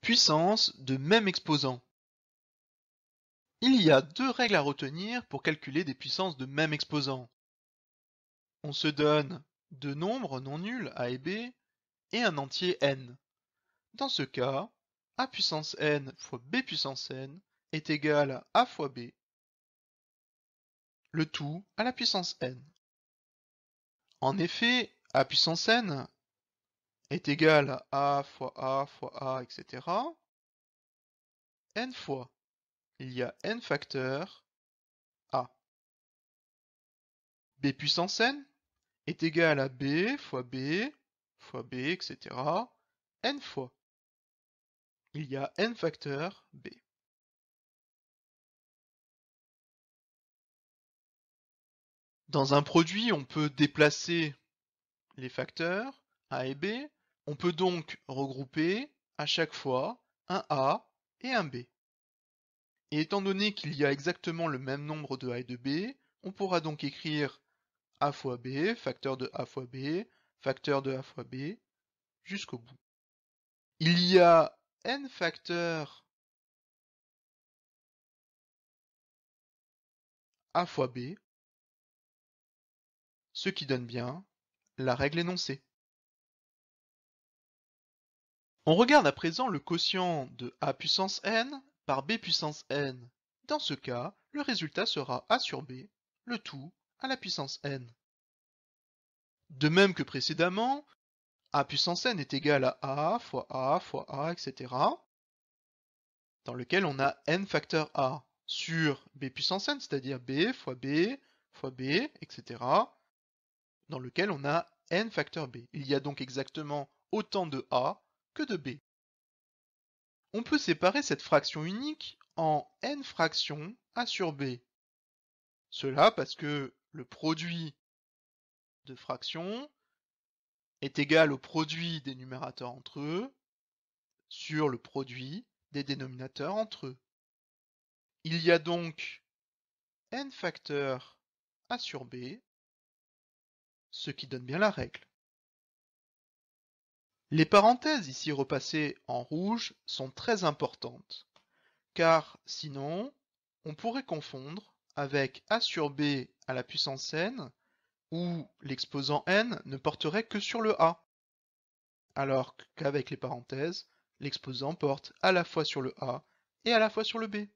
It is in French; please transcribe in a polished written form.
Puissance de même exposant. Il y a deux règles à retenir pour calculer des puissances de même exposant. On se donne deux nombres non nuls a et b et un entier n. Dans ce cas, a puissance n fois b puissance n est égal à a fois b, le tout à la puissance n. En effet, a puissance n est égal à a fois a fois a, etc. n fois, il y a n facteurs a. B puissance n est égal à b fois b fois b, etc. n fois. Il y a n facteurs b. Dans un produit, on peut déplacer les facteurs a et b. On peut donc regrouper à chaque fois un a et un b. Et étant donné qu'il y a exactement le même nombre de a et de b, on pourra donc écrire a fois b, facteur de a fois b, facteur de a fois b, jusqu'au bout. Il y a n facteurs a fois b, ce qui donne bien la règle énoncée. On regarde à présent le quotient de a puissance n par b puissance n. Dans ce cas, le résultat sera a sur b, le tout à la puissance n. De même que précédemment, a puissance n est égal à a fois a fois a, etc. dans lequel on a n facteur a sur b puissance n, c'est-à-dire b fois b fois b, etc. dans lequel on a n facteur b. Il y a donc exactement autant de a que de b. On peut séparer cette fraction unique en n fractions a sur b. Cela parce que le produit de fractions est égal au produit des numérateurs entre eux sur le produit des dénominateurs entre eux. Il y a donc n facteurs a sur b, ce qui donne bien la règle. Les parenthèses ici repassées en rouge sont très importantes, car sinon, on pourrait confondre avec a sur b à la puissance n, où l'exposant n ne porterait que sur le a, alors qu'avec les parenthèses, l'exposant porte à la fois sur le a et à la fois sur le b.